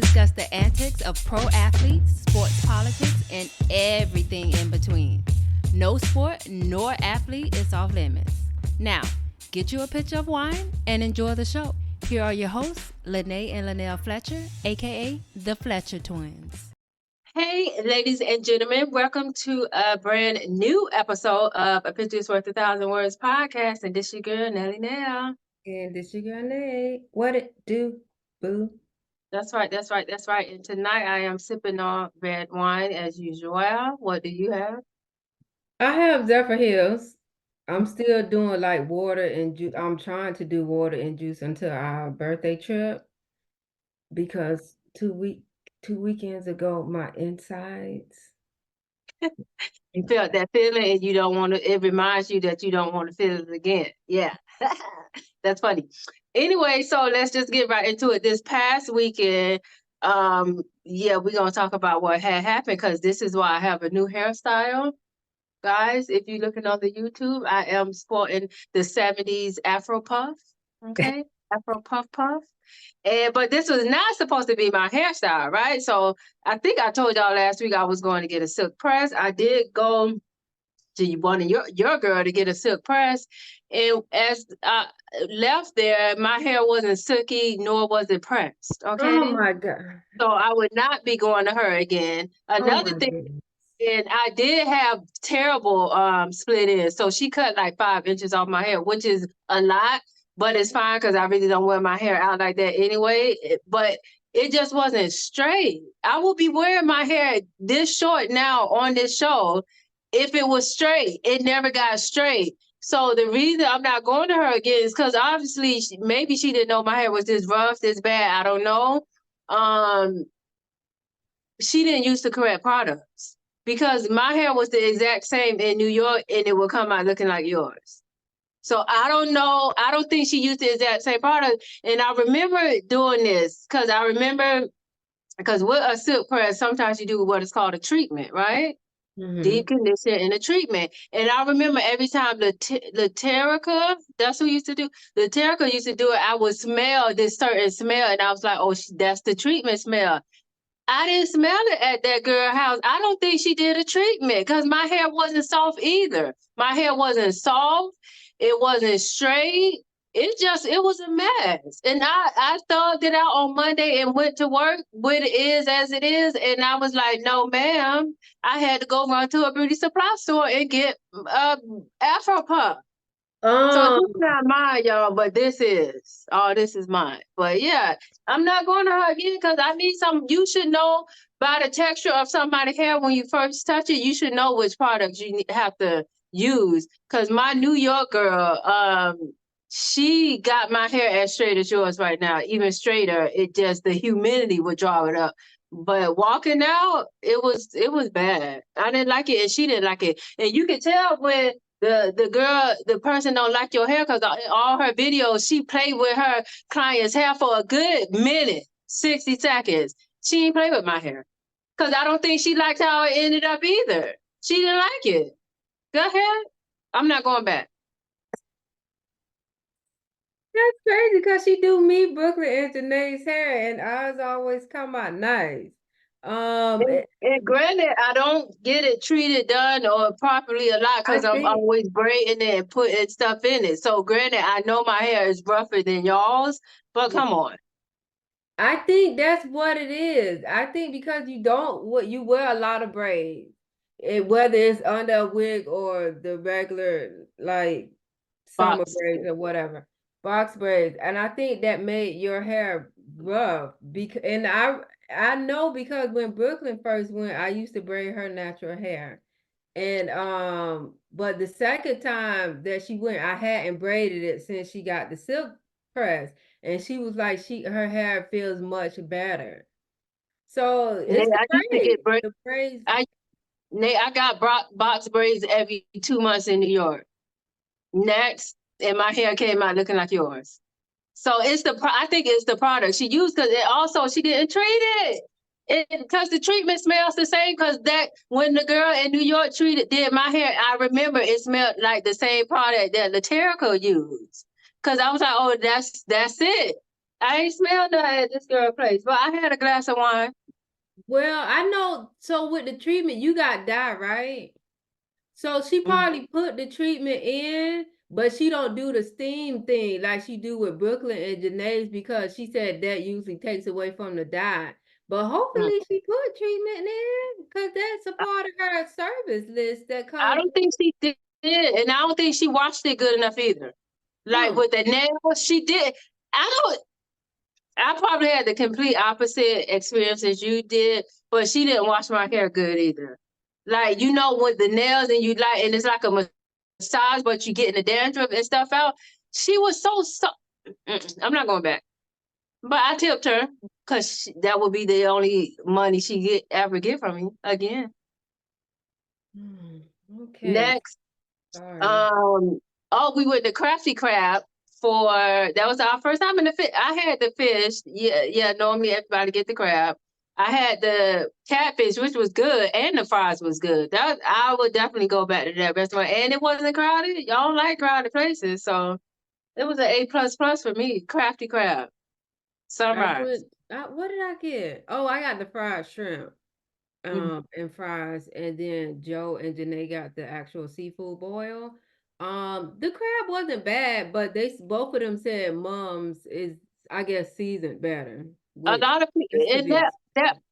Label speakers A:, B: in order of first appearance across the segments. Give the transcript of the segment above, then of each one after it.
A: discuss the antics of pro athletes, sports politics, and everything in between. No sport nor athlete is off limits. Now, get you a pitcher of wine and enjoy the show. Here are your hosts, Lene and Linnell Fletcher, aka the Fletcher Twins.
B: Hey, ladies and gentlemen, welcome to a brand new episode of A Picture's Worth 1,000 Words podcast. And this your girl, Nelly Now.
C: And this your girl, Nate. What it do, boo?
B: That's right. And tonight I am sipping on red wine as usual. What do you have?
C: I have Zephyr Hills. I'm still doing like water and juice. I'm trying to do water and juice until our birthday trip because two weekends ago, my insides.
B: You felt that feeling and you don't want to, it reminds you that you don't want to feel it again. Yeah, that's funny. Anyway, so let's just get right into it. This past weekend, we're going to talk about what had happened because this is why I have a new hairstyle. Guys, if you're looking on the YouTube, I am sporting the 70s Afro puff. Okay, Afro puff. But this was not supposed to be my hairstyle, right? So I think I told y'all last week I was going to get a silk press. I did go to one of your girl to get a silk press. And as I left there, my hair wasn't silky, nor was it pressed. Okay.
C: Oh my God.
B: So I would not be going to her again. Another thing.
C: Goodness.
B: And I did have terrible split ends. So she cut like 5 inches off my hair, which is a lot, but it's fine because I really don't wear my hair out like that anyway. But it just wasn't straight. I will be wearing my hair this short now on this show if it was straight. It never got straight. So the reason I'm not going to her again is because obviously maybe she didn't know my hair was this rough, this bad. I don't know. She didn't use the correct products. Because my hair was the exact same in New York and it would come out looking like yours. So I don't know. I don't think she used the exact same product. And I remember doing this because with a silk press, sometimes you do what is called a treatment, right?
C: Mhm.
B: Deep condition and a treatment. And I remember every time the Terica, that's who used to do, the Terica used to do it, I would smell this certain smell and I was like, oh, that's the treatment smell. I didn't smell it at that girl's house. I don't think she did a treatment because my hair wasn't soft either. My hair wasn't soft. It wasn't straight. It was a mess. And I thugged it out on Monday and went to work with it is as it is. And I was like, no, ma'am. I had to go run to a beauty supply store and get Afro Puff. So this is not mine, y'all, but this is mine. But yeah, I'm not going to her again because I need you should know by the texture of somebody's hair when you first touch it, you should know which products you have to use. Because my New York girl, she got my hair as straight as yours right now, even straighter. It just, the humidity would draw it up. But walking out, it was bad. I didn't like it and she didn't like it. And you can tell when the person don't like your hair because all her videos, she played with her client's hair for a good minute, 60 seconds. She didn't play with my hair because I don't think she liked how it ended up either. She didn't like it. Go ahead. I'm not going back.
C: That's crazy because she do me, Brooklyn, and Janae's hair, and ours always come out nice.
B: And granted, I don't get it treated, done, or properly a lot because I'm always braiding it and putting stuff in it. So granted, I know my hair is rougher than y'all's, but come on.
C: I think that's what it is. I think because you wear a lot of braids, whether it's under a wig or the regular like summer braids or whatever, box braids, and I think that made your hair rough. And I know because when Brooklyn first went, I used to braid her natural hair. And but the second time that she went, I hadn't braided it since she got the silk press. And she was like, her hair feels much better. So it's the braids.
B: I got box braids every 2 months in New York. Next, and my hair came out looking like yours. So I think it's the product she used because she didn't treat it. Because the treatment smells the same. Because that when the girl in New York did my hair, I remember it smelled like the same product that Laterica used. Because I was like, oh, that's it. I ain't smelled that at this girl place, but I had a glass of wine.
C: Well, I know. So with the treatment, you got dye, right? So she
B: Mm.
C: probably put the treatment in, but she don't do the steam thing like she do with Brooklyn and Janae's because she said that usually takes away from the dye. But
B: Mm.
C: hopefully she put treatment in because that's a part of her service list that
B: I
C: comes.
B: don't think she did, and I don't think she washed it good enough either. Like
C: Hmm.
B: with the nails, she did. I don't. I probably had the complete opposite experience as you did, but she didn't wash my hair good either. Like with the nails and and it's like a massage, but you getting the dandruff and stuff out. She was so. I'm not going back, but I tipped her because that would be the only money she ever get from me again.
C: Hmm. Okay.
B: Next,
C: Sorry.
B: um, oh, we went to Crafty Crab for that was our first time in the fish. I had the fish. Yeah, yeah. Normally everybody get the crab. I had the catfish, which was good, and the fries was good. That I would definitely go back to that restaurant, and it wasn't crowded. Y'all like crowded places, so it was an A++ for me. Crafty Crab,
C: I
B: Sunrise.
C: went. What did I get? Oh, I got the fried shrimp.
B: Mhm.
C: And fries, and then Joe and Janae got the actual seafood boil. The crab wasn't bad, but both of them said Mom's is, I guess, seasoned better,
B: A
C: which
B: lot of people,
C: is to
B: and
C: be expected.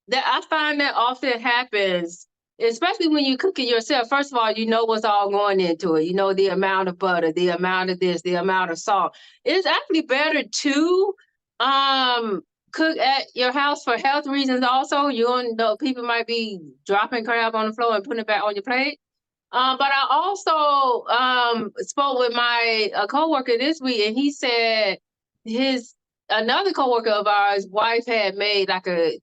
B: that I find that often happens, especially when you cook it yourself. First of all, you know what's all going into it. You know the amount of butter, the amount of this, the amount of salt. It's actually better to um cook at your house for health reasons also. You don't know people might be dropping crab on the floor and putting it back on your plate. But I also spoke with my coworker this week, and he said his another coworker of ours' wife had made like a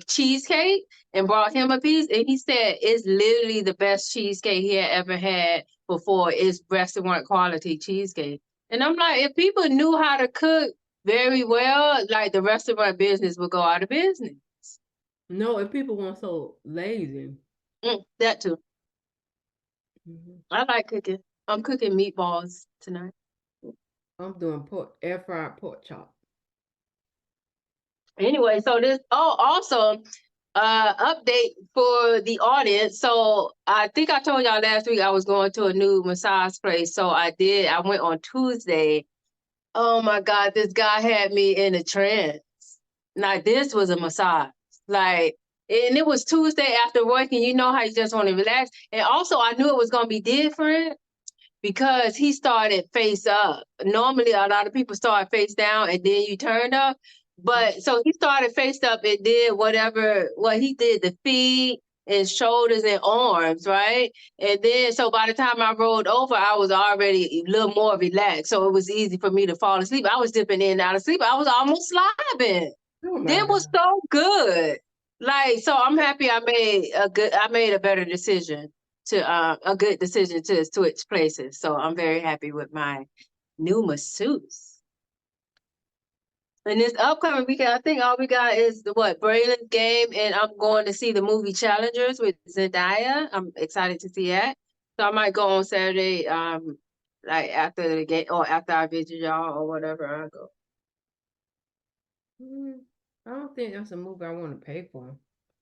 B: cheesecake and brought him a piece, and he said it's literally the best cheesecake he had ever had before. It's restaurant quality cheesecake, and I'm like, if people knew how to cook very well, like the restaurant business would go out of business.
C: No, if people weren't so lazy.
B: That too.
C: Mhm.
B: I like cooking. I'm cooking meatballs tonight.
C: I'm doing air fried pork chop.
B: Anyway, so also update for the audience. So I think I told y'all last week I was going to a new massage place. So I did. I went on Tuesday. Oh my God, this guy had me in a trance. Now this was a massage. Like, and it was Tuesday after work, and you know how you just want to relax. And also I knew it was gonna be different because he started face up. Normally, a lot of people start face down and then you turn up. But so he started face up and did what he did, the feet and shoulders and arms, right? And then, so by the time I rolled over, I was already a little more relaxed. So it was easy for me to fall asleep. I was dipping in and out of sleep. I was almost slobbing.
C: Oh my
B: It was
C: God.
B: so good. Like, so I'm happy I made a better decision a good decision to switch places. So I'm very happy with my new masseuse. And this upcoming weekend, I think all we got is Braylon's game, and I'm going to see the movie Challengers with Zendaya. I'm excited to see that. So I might go on Saturday, like after the game or after I visit y'all or whatever. I go.
C: I don't think that's a movie I want to pay for.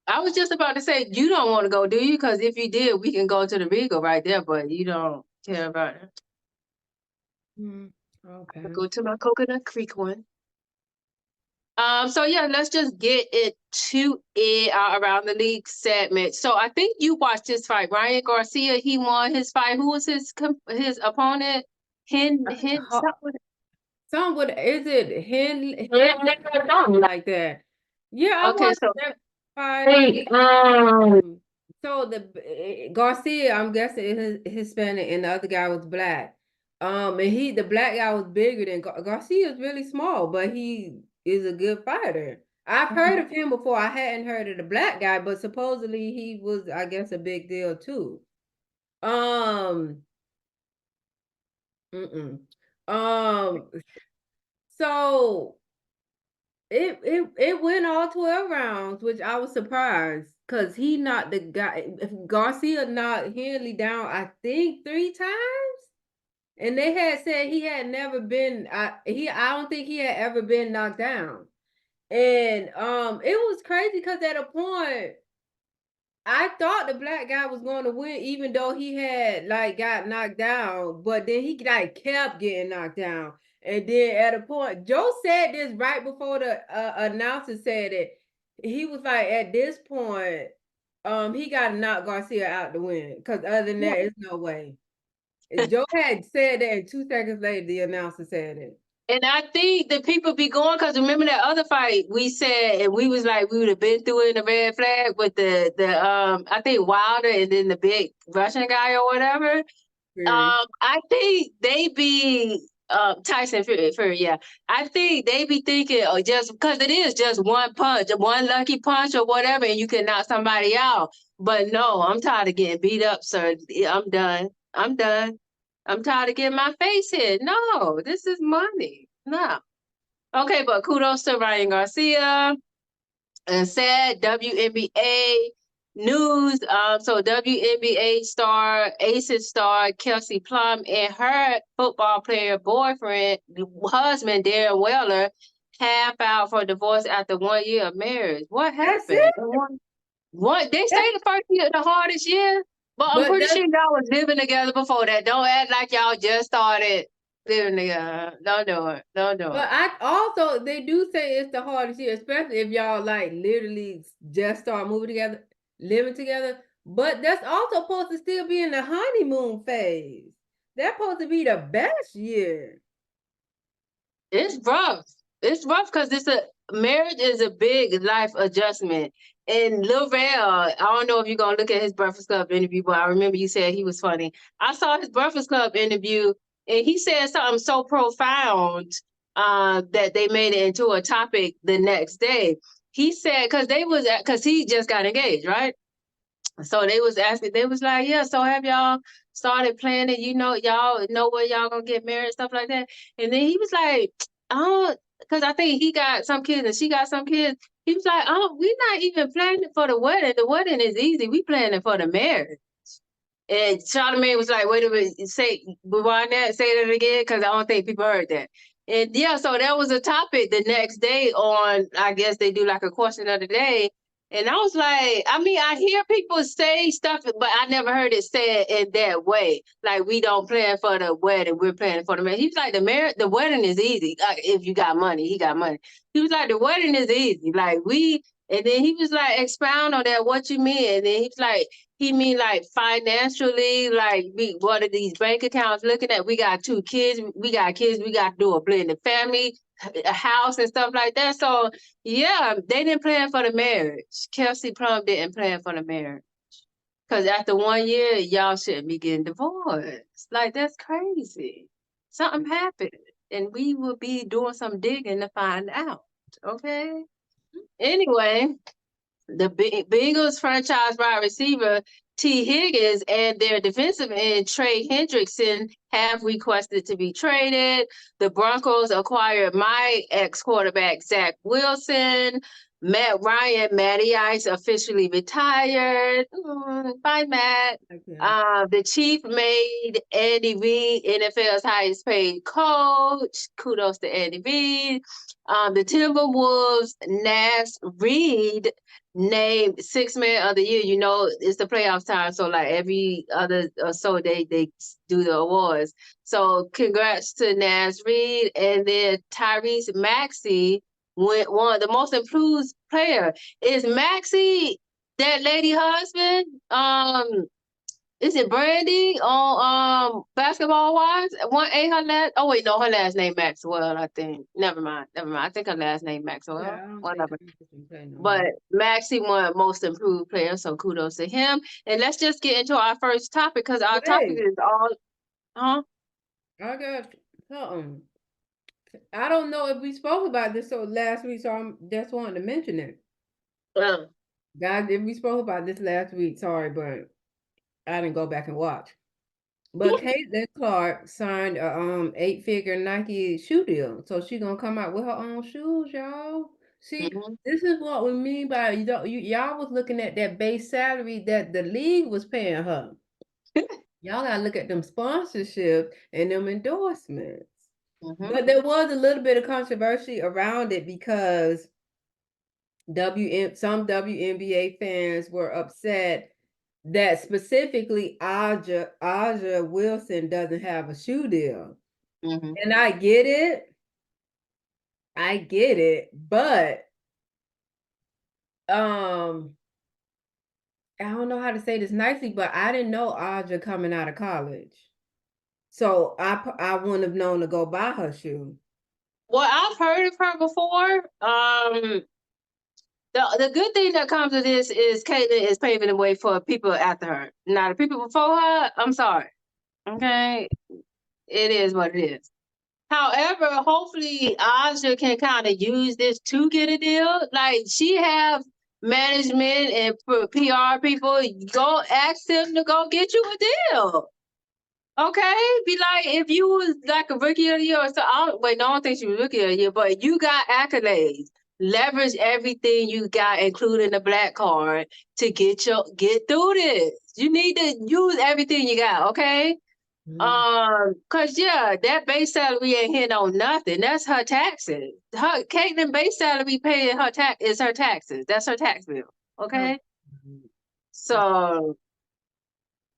B: I was just about to say you don't want to go, do you? Because if you did, we can go to the Regal right there, but you don't care about it.
C: Okay.
B: Go to my Coconut Creek one. So yeah, let's just get it to it around the league segment. So I think you watched this fight. Ryan Garcia, he won his fight. Who was his opponent?
C: Ho- is it something like that? Yeah, I
B: Okay,
C: watched
B: so
C: that fight. So the Garcia, I'm guessing is Hispanic, and the other guy was black. And the black guy was bigger than Garcia is really small, but he is a good fighter. I've heard of him before. I hadn't heard of the black guy, but supposedly he was, I guess, a big deal too. Um, mm-mm. Um, so it went all 12 rounds, which I was surprised because he knocked the guy. If Garcia knocked Henley down, I think 3 times. And they had said he had never been. I don't think he had ever been knocked down. And it was crazy because at a point I thought the black guy was going to win, even though he had like got knocked down. But then he like kept getting knocked down. And then at a point, Joe said this right before the announcer said it. He was like, at this point, he got to knock Garcia out to win. Because other than that, it's no way. Joe had said that, and 2 seconds later, the announcer said it.
B: And I think the people be going because remember that other fight we said, and we was like we would have been through it in the red flag with the I think Wilder and then the big Russian guy or whatever. I think they be Tyson Fury, yeah. I think they be thinking just because it is just one punch, one lucky punch or whatever, and you can knock somebody out. But no, I'm tired of getting beat up, sir. I'm done. I'm done. I'm tired of getting my face hit. No, this is money. No. Okay, but kudos to Ryan Garcia. And sad WNBA news. So WNBA star, Aces star Kelsey Plum and her football player boyfriend, husband Darren Weller, half out for divorce after 1 year of marriage. What happened? What they say the first year, the hardest year, but I'm pretty sure y'all was living together before that. Don't act like y'all just started living together. Don't do it. Don't do it.
C: But I also they do say it's the hardest year, especially if y'all like literally just start moving together, living together. But that's also supposed to still be in the honeymoon phase. That's supposed to be the best year.
B: It's rough. It's rough because marriage is a big life adjustment. And Lil Rel, I don't know if you're gonna look at his Breakfast Club interview, but I remember you said he was funny. I saw his Breakfast Club interview, and he said something so profound that they made it into a topic the next day. He said because he just got engaged, right? So they was asking, they was like, yeah, so have y'all started planning, y'all know where y'all gonna get married, stuff like that. And then he was like, oh, because I think he got some kids and she got some kids. He was like, oh, we're not even planning for the wedding. The wedding is easy. We planning for the marriage. And Charlamagne was like, wait a minute, rewind that, say that again, because I don't think people heard that. And yeah, so that was a topic the next day on, I guess they do like a question of the day. And I was like, I mean, I hear people say stuff, but I never heard it said in that way. Like, we don't plan for the wedding, we're planning for the marriage. He was like, the wedding is easy. Like, if you got money, he got money. He was like, the wedding is easy. Like, and then he was like, expound on that, what you mean? And then he was like, he mean like financially, like what are these bank accounts looking at? We got 2 kids, we got to do a blended family, a house and stuff like that. So yeah, they didn't plan for the marriage. Kelsey Plum didn't plan for the marriage. Because after 1 year, y'all shouldn't be getting divorced. Like, that's crazy. Something happened. And we will be doing some digging to find out. Okay? Anyway, the Bengals franchise wide receiver T. Higgins and their defensive end Trey Hendrickson have requested to be traded. The Broncos acquired my ex-quarterback Zach Wilson. Matty Ice officially retired. Bye, Matt. Okay. The Chief made Andy Reid NFL's highest paid coach. Kudos to Andy Reid. The Timberwolves, Nas Reed named 6th man of the year. It's the playoff time, so like every other so they do the awards. So congrats to Nas Reed, and then Tyrese Maxey won the most improved player. Is Maxey that lady husband? Is it Brandy on Basketball Wives? Her last? Oh wait, no, her last name Maxwell. I think. Never mind. I think her last name Maxwell. Yeah, whatever. But Maxie won Most Improved Player, so kudos to him. And let's just get into our first topic because our topic is all. Huh?
C: I got something. I don't know if we spoke about this last week, so I'm just wanting to mention it. Guys, if we spoke about this last week, sorry, but I didn't go back and watch. But Caitlin Clark signed a 8-figure Nike shoe deal. So she's gonna come out with her own shoes, y'all. See, this is what we mean by y'all was looking at that base salary that the league was paying her. Y'all gotta look at them sponsorships and them endorsements.
B: Mhm.
C: But there was a little bit of controversy around it because some WNBA fans were upset that specifically Aja Wilson doesn't have a shoe deal.
B: Mhm.
C: And I get it, but I don't know how to say this nicely, but I didn't know Aja coming out of college. So I wouldn't have known to go buy her shoe.
B: Well, I've heard of her before. The good thing that comes of this is Caitlyn is paving the way for people after her. Now, the people before her, I'm sorry. Okay, it is what it is. However, hopefully Aja can kind of use this to get a deal. Like she have management and PR people. Go ask them to go get you a deal. Okay, be like if you was like a rookie of the year or so. I don't think she was rookie of the year, but you got accolades. Leverage everything you got, including the black card, to get through this. You need to use everything you got. Okay. Cause yeah, that base salary ain't hitting on nothing. That's her taxes. Her Caitlyn base salary paying her is her taxes. That's her tax bill. Okay. So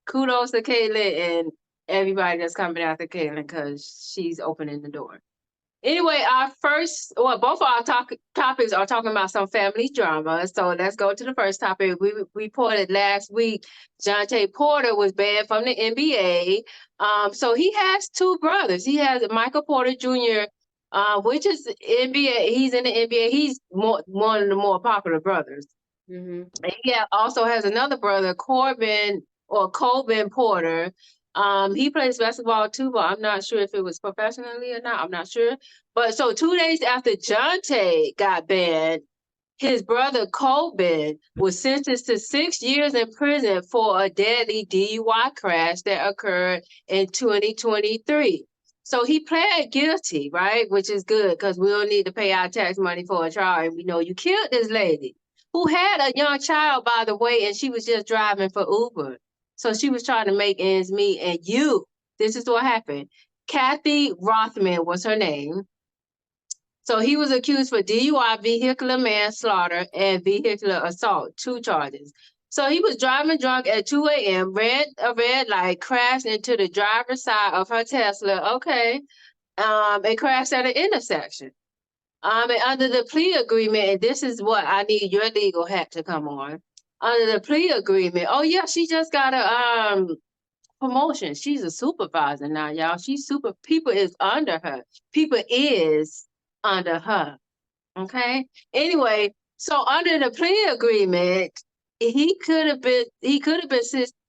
B: kudos to Caitlyn and everybody that's coming after Caitlyn because she's opening the door. Anyway, both of our topics are talking about some family drama. So let's go to the first topic. We reported last week Jonte Porter was banned from the NBA. So he has two brothers. He has Michael Porter Jr., which is NBA. He's in the NBA. He's one of the more popular brothers.
C: Mm-hmm.
B: And he also has another brother, Coban Porter. He plays basketball too, but I'm not sure if it was professionally or not. I'm not sure. But so 2 days after Jonte got banned, his brother Coban was sentenced to 6 years in prison for a deadly DUI crash that occurred in 2023. So he pled guilty, right? Which is good because we don't need to pay our tax money for a trial. And we know you killed this lady who had a young child, by the way, and she was just driving for Uber. So she was trying to make ends meet. And this is what happened. Kathy Rothman was her name. So he was accused for DUI, vehicular manslaughter, and vehicular assault, 2 charges. So he was driving drunk at 2 a.m., red a red light, crashed into the driver's side of her Tesla, and crashed at an intersection. And under the plea agreement, and this is what I need your legal hat to come on. Under the plea agreement, oh yeah, she just got a promotion. She's a supervisor now, y'all. People is under her. People is under her. Okay. Anyway, so under the plea agreement, he could have been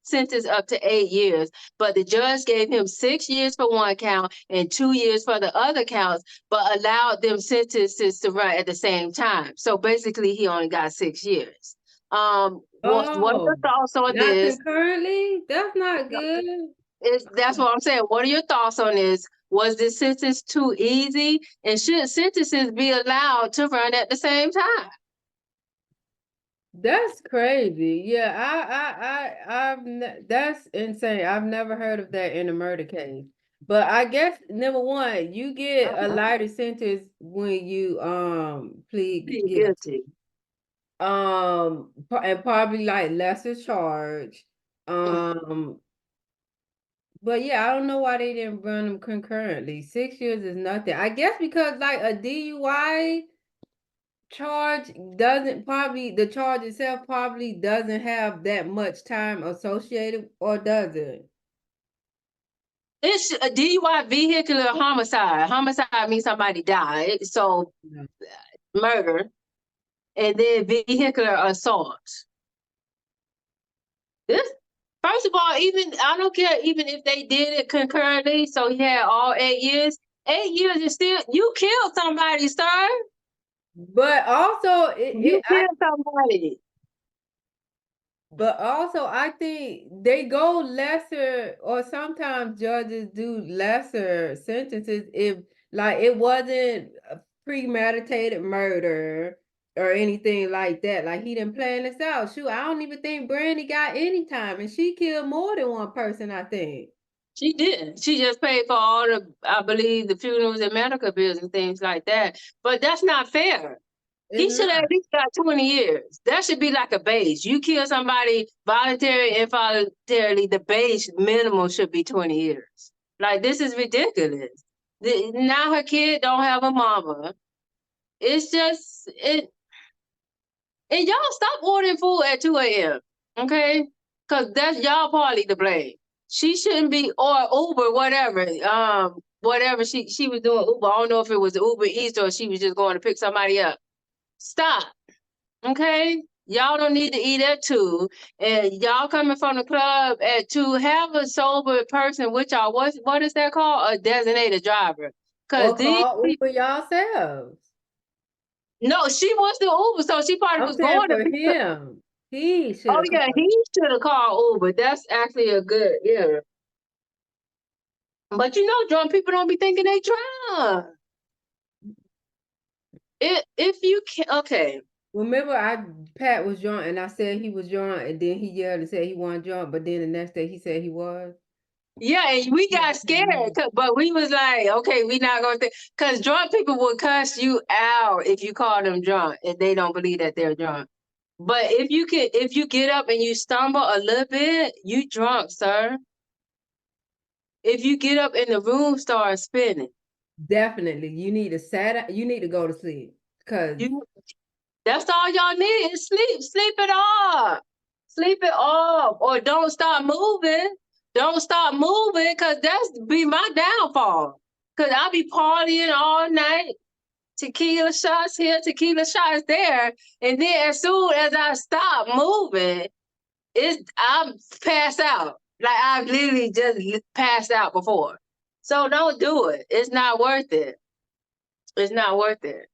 B: sentenced up to 8 years, but the judge gave him 6 years for one count and 2 years for the other counts, but allowed them sentences to run at the same time. So basically, he only got 6 years. What are your thoughts on
C: Not
B: this?
C: concurrently? That's not good.
B: That's what I'm saying. What are your thoughts on this? Was this sentence too easy? And should sentences be allowed to run at the same time?
C: That's crazy. Yeah, that's insane. I've never heard of that in a murder case. But I guess number one, you get a lighter sentence when you plead guilty.
B: Guilty.
C: And probably like lesser charge. But yeah, I don't know why they didn't run them concurrently. 6 years is nothing. I guess because like a DUI charge the charge itself probably doesn't have that much time associated, or does it?
B: It's a DUI, vehicular homicide. Homicide means somebody died. So murder, and then vehicular assault. This, first of all, even I don't care even if they did it concurrently. So he had all 8 years. 8 years is still you killed somebody, sir.
C: But also
B: You killed somebody.
C: But also, I think they go lesser, or sometimes judges do lesser sentences if, like, it wasn't a premeditated murder. or anything like that. Like he didn't plan this out. Shoot, I don't even think Brandy got any time, and she killed more than one person, I think.
B: She didn't. She just paid for all the, I believe, the funerals and medical bills and things like that. But that's not fair. He
C: It's
B: should have
C: not.
B: at least got 20 years. That should be like a base. You kill somebody voluntarily, involuntarily, the base minimum should be 20 years. Like, this is ridiculous. Now her kid don't have a mama. It's just, and y'all stop ordering food at 2 a.m., okay? Because that's y'all partly to blame. She shouldn't be, or Uber, whatever. Whatever she was doing Uber. I don't know if it was Uber Eats or she was just going to pick somebody up. Stop, okay? Y'all don't need to eat at 2. And y'all coming from the club at 2, have a sober person with y'all. What is that called? A designated driver. Because
C: Or
B: these
C: call Uber yourselves.
B: no, she was the Uber, so she probably
C: I'm
B: was
C: saying
B: going to
C: for
B: pick up.
C: him. He should
B: Oh
C: have
B: yeah,
C: called.
B: he should have called Uber. That's actually a good, yeah. But you know, drunk people don't be thinking they drunk. If you can, okay.
C: Remember, Pat was drunk, and I said he was drunk, and then he yelled and said he wasn't drunk, but then the next day he said he was.
B: Yeah, and we got scared, but we was like, okay, we not gonna think, because drunk people will cuss you out if you call them drunk and they don't believe that they're drunk. But if you get up and you stumble a little bit, you drunk, sir. If you get up and the room starts spinning,
C: Definitely, you need to you need to go to sleep, cause
B: you that's all y'all need is sleep. Sleep it off. Sleep it off. Or don't stop moving. Don't stop moving, because that's be my downfall. Because I'll be partying all night. Tequila shots here, tequila shots there. And then as soon as I stop moving, I'm passed out. Like I've literally just passed out before. So don't do it. It's not worth it. It's not worth it.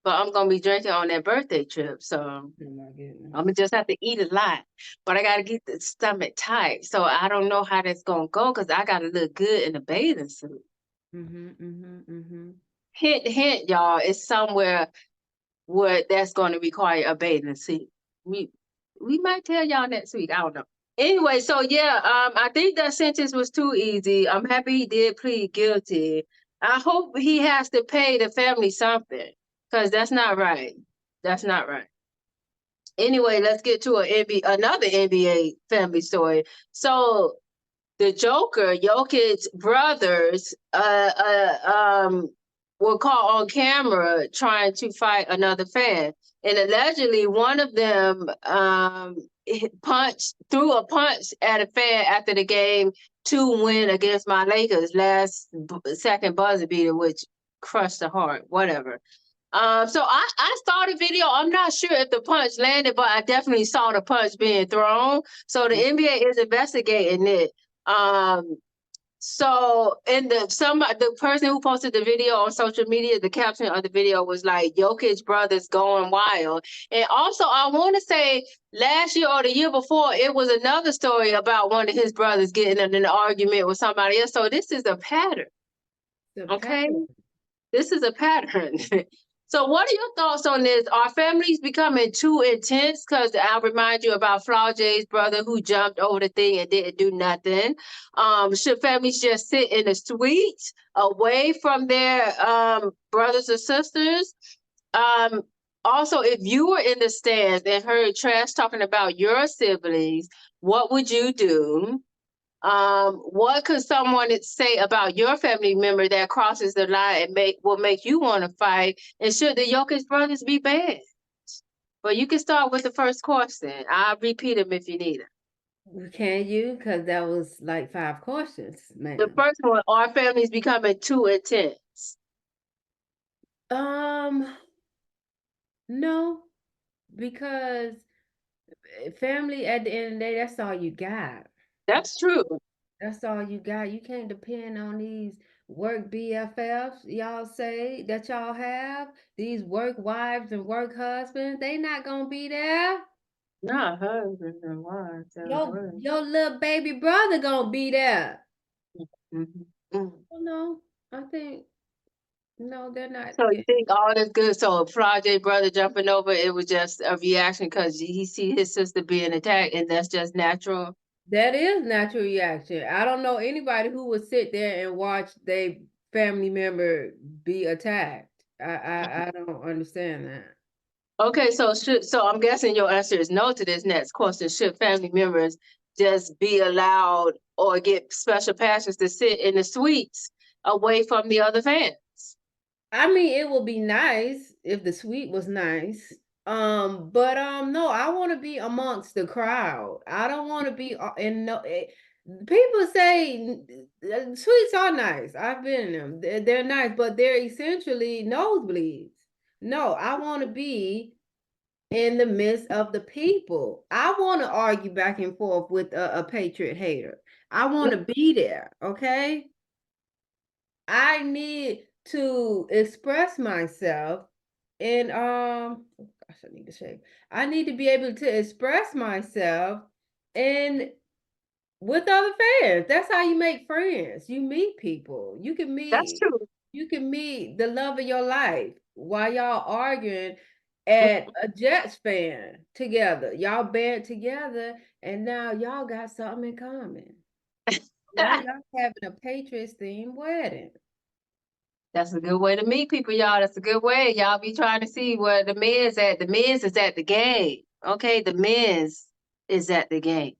B: But I'm gonna be drinking on that birthday trip, so
C: oh my goodness.
B: I'm gonna just have to eat a lot. But I gotta get the stomach tight, so I don't know how that's gonna go because I gotta look good in a bathing suit. Hint, hint, y'all. It's somewhere where that's going to require a bathing suit. We might tell y'all next week. I don't know. Anyway, so yeah, I think that sentence was too easy. I'm happy he did plead guilty. I hope he has to pay the family something, because that's not right. That's not right. Anyway, let's get to another NBA family story. So the Jokic brothers, were caught on camera trying to fight another fan, and allegedly one of them threw a punch at a fan after the game to win against my Lakers last second buzzer beater, which crushed the heart. Whatever. So I saw the video. I'm not sure if the punch landed, but I definitely saw the punch being thrown. So the NBA is investigating it. So the person who posted the video on social media, the caption of the video was like Jokic brothers going wild. And also I want to say last year or the year before, it was another story about one of his brothers getting in an argument with somebody else. So this is a pattern. Okay. This is a pattern. So what are your thoughts on this? Are families becoming too intense? Because I'll remind you about Flaujae's brother who jumped over the thing and didn't do nothing. Should families just sit in the suite away from their brothers or sisters? Also, if you were in the stands and heard trash talking about your siblings, what would you do? What could someone say about your family member that crosses the line and will make you want to fight? And should the Jokic brothers be banned? But you can start with the first question. I'll repeat them if you need them.
C: Can you? Because that was like 5 questions,
B: The
C: man.
B: first one: are families becoming too intense?
C: No, because family at the end of the day, that's all you got.
B: That's true.
C: That's all you got. You can't depend on these work BFFs y'all say that y'all have. These work wives and work husbands, they not gonna be there.
B: Not husbands and wives.
C: Your little baby brother gonna be there.
B: Mm-hmm. Mm-hmm.
C: Well, no, I think No, they're not.
B: So you think all that's good? So Friday brother jumping over, it was just a reaction because he see his sister being attacked, and that's just natural.
C: That is natural reaction. I don't know anybody who would sit there and watch their family member be attacked. I don't understand that.
B: Okay, so I'm guessing your answer is no to this next question. Should family members just be allowed or get special passes to sit in the suites away from the other fans?
C: I mean, it would be nice if the suite was nice. But no, I want to be amongst the crowd. I don't want to be in no. People say suites are nice. I've been in them. They're nice, but they're essentially nosebleeds. No, I want to be in the midst of the people. I want to argue back and forth with a patriot hater. I want to be there. Okay. I need to express myself and oh gosh, I need to shave. I need to be able to express myself and with other fans. That's how you make friends. You meet people.
B: That's true.
C: You can meet the love of your life while y'all arguing at a Jets fan together. Y'all band together and now y'all got something in common. Now y'all having a Patriots themed wedding.
B: That's a good way to meet people, y'all. That's a good way. Y'all be trying to see where the men's at. The men's is at the game. Okay, the men's is at the game.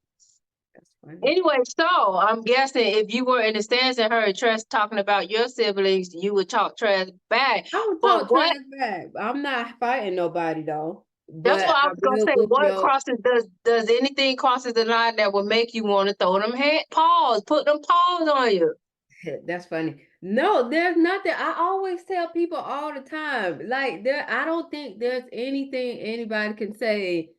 C: That's funny.
B: Anyway, so I'm guessing if you were in the stands and heard trash talking about your siblings, you would talk trash back.
C: I would
B: But
C: talk
B: what?
C: trash back. I'm not fighting nobody though.
B: That's
C: But
B: what I
C: I
B: was gonna
C: will
B: say.
C: whoop
B: What
C: your
B: crosses does anything crosses the line that would make you want to throw them hand paws, put them paws on you?
C: That's funny. No, there's nothing. I always tell people all the time. Like I don't think there's anything anybody can say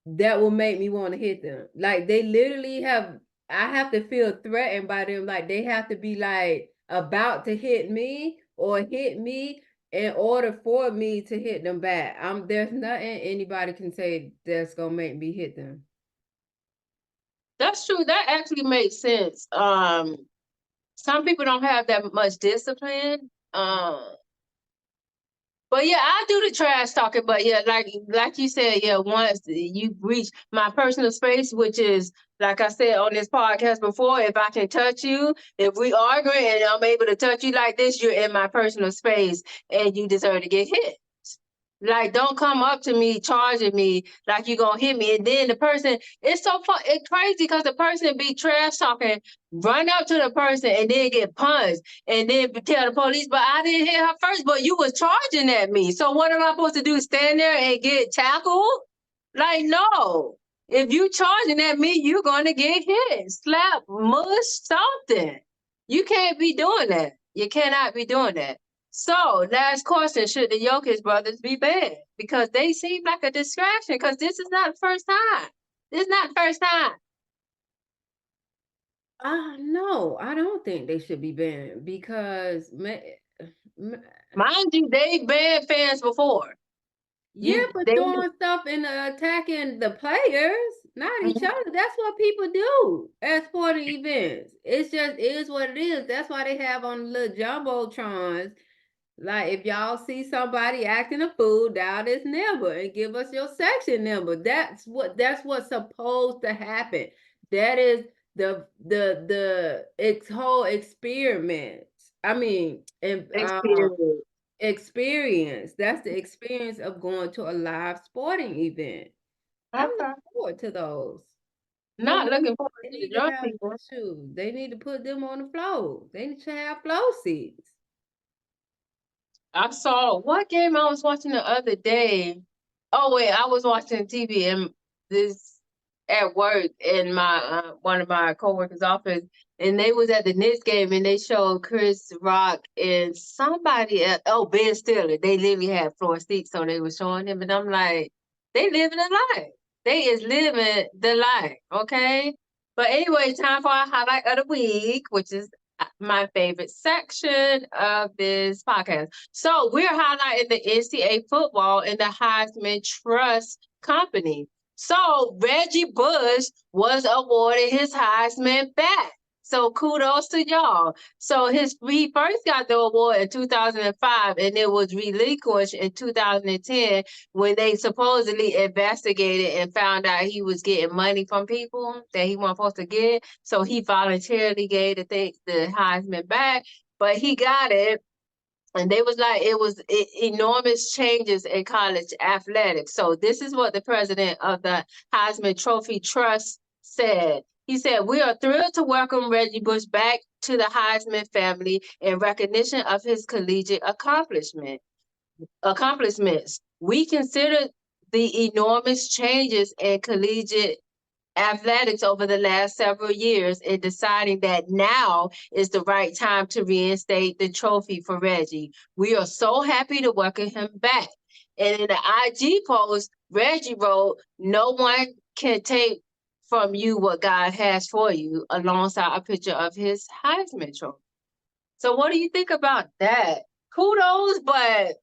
C: that will make me want to hit them. Like they literally have I have to feel threatened by them. Like they have to be like about to hit me or hit me in order for me to hit them back. There's nothing anybody can say that's gonna make me hit them.
B: That's true. That actually makes sense. Some people don't have that much discipline. But yeah, I do the trash talking. But yeah, like you said, yeah, once you reach my personal space, which is like I said on this podcast before, if I can touch you, if we arguing and I'm able to touch you like this, you're in my personal space and you deserve to get hit. Like, don't come up to me charging me like you're gonna hit me. And then the person, it's so fun, it's crazy because the person be trash talking, run up to the person and then get punched and then tell the police, but I didn't hit her first, but you was charging at me. So what am I supposed to do? Stand there and get tackled? Like, no. If you charging at me, you're gonna get hit, slap, mush, something. You can't be doing that. You cannot be doing that. So, last question, should the Jokic brothers be banned? Because they seem like a distraction, because this is not the first time. This is not the first time.
C: No, I don't think they should be banned because
B: Mind you, they banned fans before.
C: yeah, but doing stuff and attacking the players, not each other. That's what people do at sporting events. It's just is what it is. That's why they have on little jumbotrons. Like if y'all see somebody acting a fool, dial this number and give us your section number. That's what's supposed to happen. That is the whole experiment. I mean, experience. That's the experience of going to a live sporting event. I'm looking forward to those.
B: Not looking forward
C: They
B: to the
C: need to
B: drunk
C: have
B: people.
C: shoes. They need to put them on the floor. They need to have flow seats.
B: I saw what game I was watching the other day. Oh wait, I was watching TV and this at work in my one of my coworkers' office, and they was at the Knicks game and they showed Chris Rock and somebody else. Oh, Ben Stiller. They literally had floor seats, so they were showing him, and I'm like, they living a life. They is living the life, okay? But anyway, time for our highlight of the week, which is my favorite section of this podcast. So we're highlighting the NCAA football and the Heisman Trust Company. So Reggie Bush was awarded his Heisman bat. So kudos to y'all. So he first got the award in 2005, and it was relinquished in 2010 when they supposedly investigated and found out he was getting money from people that he wasn't supposed to get. So he voluntarily gave the Heisman back, but he got it. And they was like, it was enormous changes in college athletics. So this is what the president of the Heisman Trophy Trust said. He said, "We are thrilled to welcome Reggie Bush back to the Heisman family in recognition of his collegiate accomplishments. We consider the enormous changes in collegiate athletics over the last several years in deciding that now is the right time to reinstate the trophy for Reggie. We are so happy to welcome him back." And in the IG post, Reggie wrote, "No one can take from you what God has for you," alongside a picture of his Heisman trophy. So what do you think about that? Kudos, but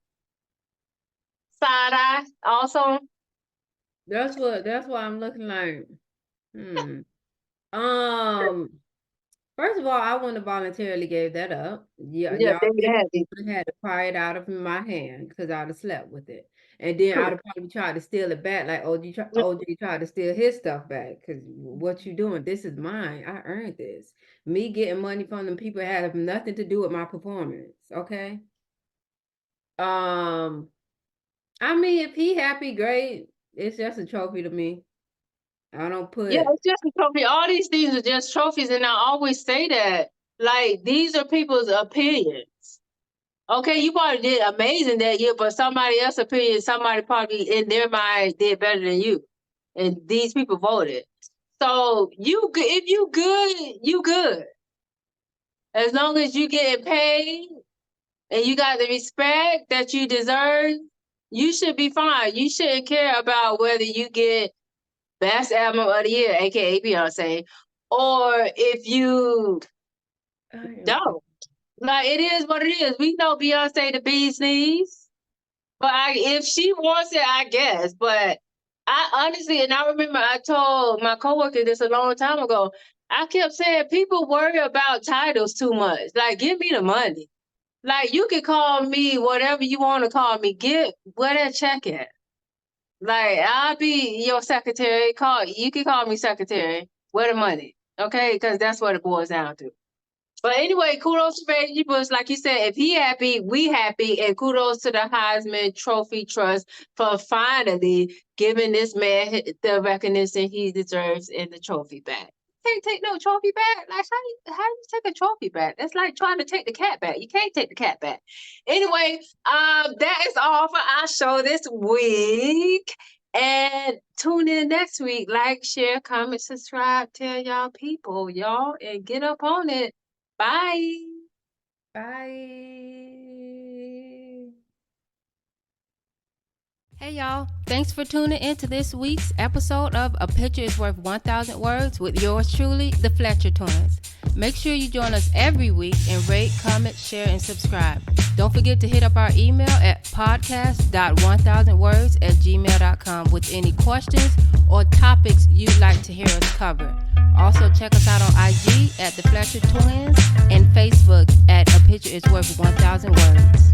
B: side eye also.
C: That's what I'm looking like. First of all, I wouldn't have voluntarily gave that up.
B: Yeah,
C: Y'all
B: they had it.
C: would have had to pry it out of my hand because I'd have slept with it. And then I'd have probably tried to steal it back, like OG tried to steal his stuff back. Because what you doing? This is mine. I earned this. Me getting money from them people had nothing to do with my performance. Okay. I mean, if he happy, great. It's just a trophy to me. I don't put.
B: Yeah, it's just a trophy. All these things are just trophies, and I always say that. Like, these are people's opinions. Okay, you probably did amazing that year, but somebody else's opinion, somebody probably in their mind did better than you. And these people voted. So if you good, you good. As long as you getting paid and you got the respect that you deserve, you should be fine. You shouldn't care about whether you get Best Album of the Year, aka Beyonce, or if you don't. Like, it is what it is. We know Beyonce the bee's knees, but if she wants it, I guess. But I honestly, and I remember I told my coworker this a long time ago. I kept saying people worry about titles too much. Like, give me the money. Like, you can call me whatever you want to call me. Get where that check at. Like, I'll be your secretary. You can call me secretary. Where the money? Okay, because that's what it boils down to. But anyway, kudos to Reggie Bush. Like you said, if he happy, we happy. And kudos to the Heisman Trophy Trust for finally giving this man the recognition he deserves in the trophy back. You can't take no trophy back. Like, how you take a trophy back? That's like trying to take the cat back. You can't take the cat back. Anyway, that is all for our show this week. And tune in next week. Like, share, comment, subscribe, tell y'all people, y'all, and get up on it. Bye.
C: Bye.
A: Hey y'all, thanks for tuning in to this week's episode of A Picture is Worth 1,000 Words with yours truly, the Fletcher Twins. Make sure you join us every week and rate, comment, share, and subscribe. Don't forget to hit up our email at podcast.1000words@gmail.com with any questions or topics you'd like to hear us cover. Also, check us out on IG at the Fletcher Twins and Facebook at A Picture is Worth 1,000 Words.